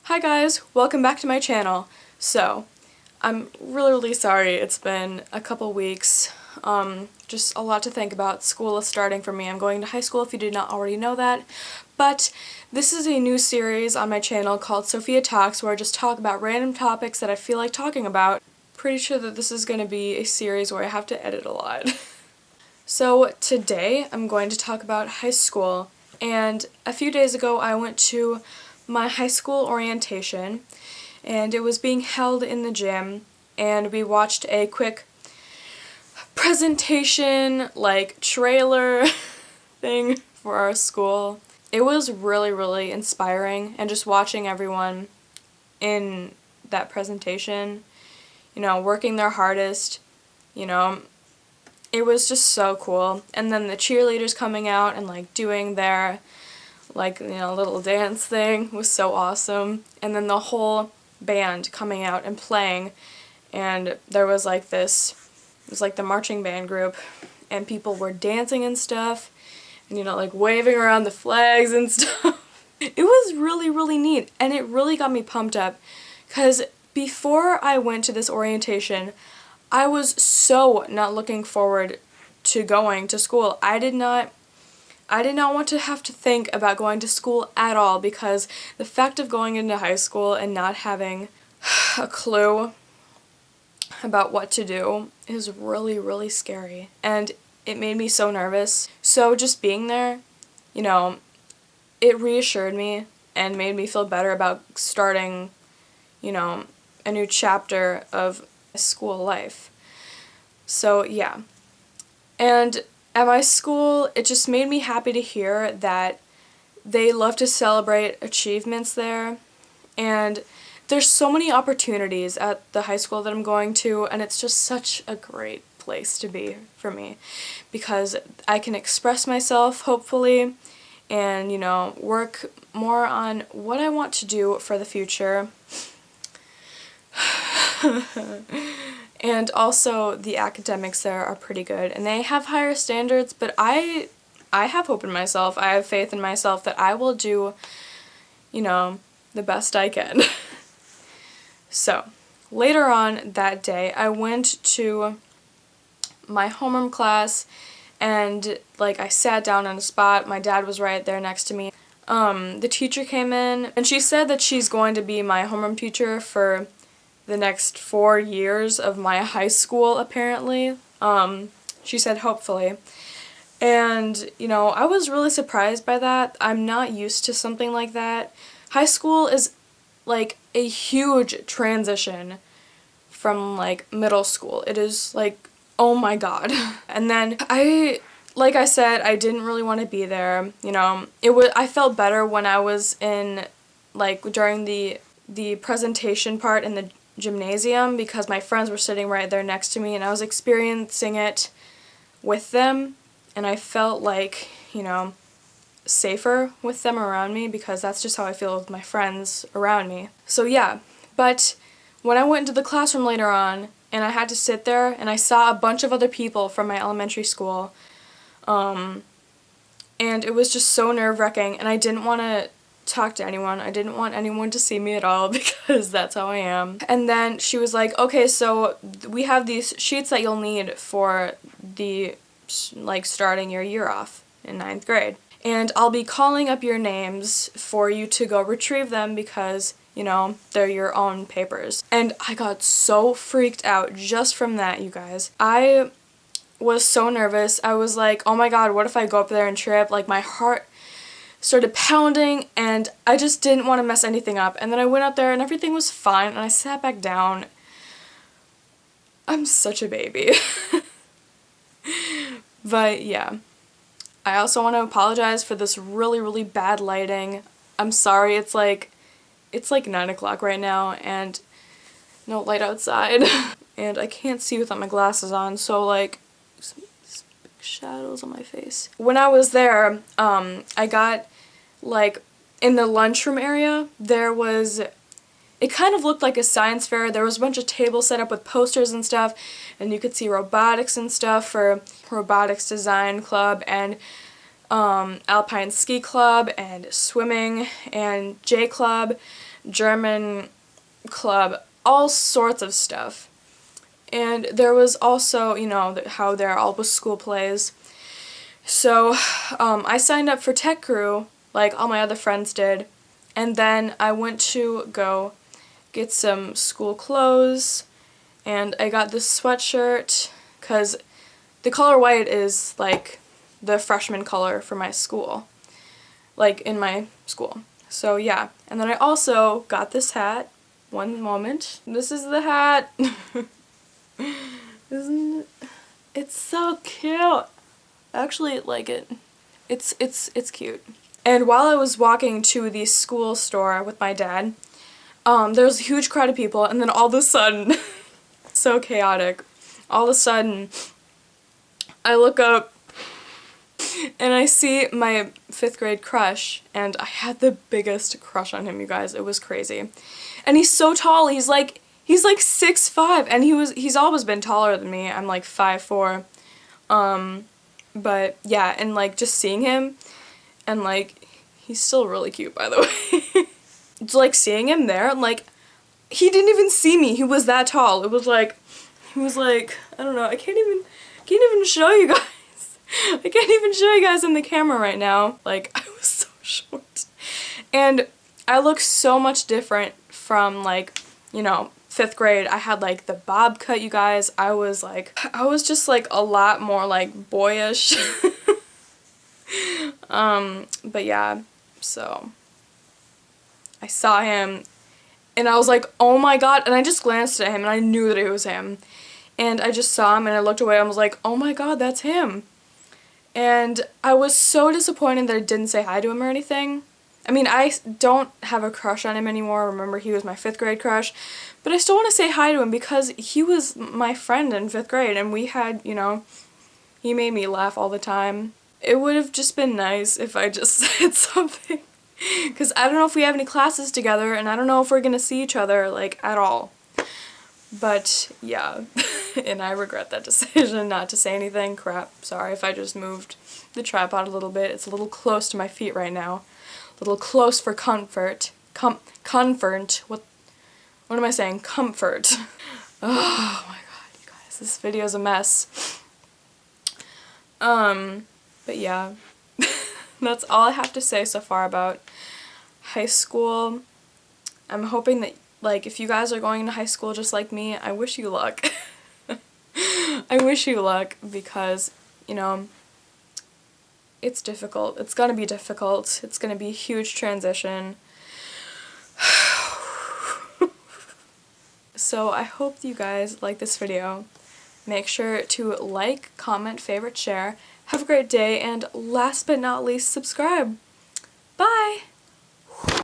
Hi guys, welcome back to my channel. So, I'm really sorry it's been a couple weeks. Just a lot to think about. School is starting for me. I'm going to high school if you did not already know that. But this is a new series on my channel called SOPHIA Talks where I just talk about random topics that I feel like talking about. Pretty sure that this is going to be a series where I have to edit a lot. So today I'm going to talk about high school, and a few days ago I went to my high school orientation, and it was being held in the gym, and we watched a quick presentation, like trailer thing for our school. It was really inspiring, and just watching everyone in that presentation, working their hardest, it was just so cool. And then the cheerleaders coming out and like doing their little dance thing was so awesome. And then the whole band coming out and playing, and there was like this, it was like the marching band group, and people were dancing and stuff, and like waving around the flags and stuff. It was really neat, and it really got me pumped up, because before I went to this orientation, I was so not looking forward to going to school. I did not want to have to think about going to school at all, because the fact of going into high school and not having a clue about what to do is really scary, and it made me so nervous. So just being there, it reassured me and made me feel better about starting, a new chapter of school life. So yeah. And at my school, it just made me happy to hear that they love to celebrate achievements there, and there's so many opportunities at the high school that I'm going to, and it's just such a great place to be for me, because I can express myself, hopefully, and, work more on what I want to do for the future. And also the academics there are pretty good, and they have higher standards, but I have hope in myself. I have faith in myself that I will do, the best I can. So, later on that day, I went to my homeroom class, and I sat down on a spot. My dad was right there next to me. The teacher came in, and she said that she's going to be my homeroom teacher for the next 4 years of my high school, apparently. She said hopefully. And, I was really surprised by that. I'm not used to something like that. High school is like a huge transition from middle school. It is oh my god. And then like I said, I didn't really want to be there. I felt better when I was in during the presentation part in the gymnasium, because my friends were sitting right there next to me, and I was experiencing it with them, and I felt safer with them around me, because that's just how I feel with my friends around me. So yeah, but when I went into the classroom later on, and I had to sit there, and I saw a bunch of other people from my elementary school, and it was just so nerve-wracking, and I didn't want to talk to anyone. I didn't want anyone to see me at all, because that's how I am. And then she was like, okay, so we have these sheets that you'll need for the starting your year off in 9th grade, and I'll be calling up your names for you to go retrieve them, because they're your own papers. And I got so freaked out just from that, you guys. I was so nervous. I was like, oh my god, what if I go up there and trip? My heart started pounding, and I just didn't want to mess anything up. And then I went up there, and everything was fine, and I sat back down. I'm such a baby. But yeah. I also want to apologize for this really bad lighting. I'm sorry, it's 9 o'clock right now, and no light outside. And I can't see without my glasses on, so some big shadows on my face. When I was there, I got in the lunchroom area, it kind of looked like a science fair. There was a bunch of tables set up with posters and stuff, and you could see robotics and stuff for robotics design club, and alpine ski club, and swimming, and J club, German club, all sorts of stuff. And there was also, you know, how there are all the school plays. So I signed up for tech crew like all my other friends did, and then I went to go get some school clothes, and I got this sweatshirt because the color white is like the freshman color for my school, like in my school. So yeah, and then I also got this hat. One moment. This is the hat. Isn't it? It's so cute. I actually like it. It's cute. And while I was walking to the school store with my dad, there was a huge crowd of people, and then all of a sudden, so chaotic, all of a sudden, I look up, and I see my 5th grade crush, and I had the biggest crush on him, you guys. It was crazy. And he's so tall. He's like 6'5", and he's always been taller than me. I'm like 5'4". But yeah, and like just seeing him, and like he's still really cute, by the way. It's like seeing him there, like he didn't even see me. He was that tall. It was like he was like, I don't know. I can't even show you guys. I can't even show you guys in the camera right now. Like, I was so short. And I look so much different from, like, you know, 5th grade. I had like the bob cut, you guys. I was just like a lot more like boyish. But yeah, so I saw him and I was like, oh my god, and I just glanced at him and I knew that it was him. And I just saw him and I looked away and I was like, oh my god, that's him. And I was so disappointed that I didn't say hi to him or anything. I mean, I don't have a crush on him anymore. Remember, he was my 5th grade crush. But I still want to say hi to him because he was my friend in 5th grade and we had, you know, he made me laugh all the time. It would have just been nice if I just said something. Because I don't know if we have any classes together and I don't know if we're going to see each other, like, at all. But, yeah. And I regret that decision not to say anything. Crap. Sorry if I just moved the tripod a little bit. It's a little close to my feet right now. A little close for comfort. Comfort. What am I saying? Comfort. Oh my god, you guys. This video's a mess. But yeah. That's all I have to say so far about high school. I'm hoping that, like, if you guys are going to high school just like me, I wish you luck. I wish you luck because, you know, it's difficult. It's gonna be difficult. It's gonna be a huge transition. So I hope you guys like this video. Make sure to like, comment, favorite, share. Have a great day, and last but not least, subscribe. Bye!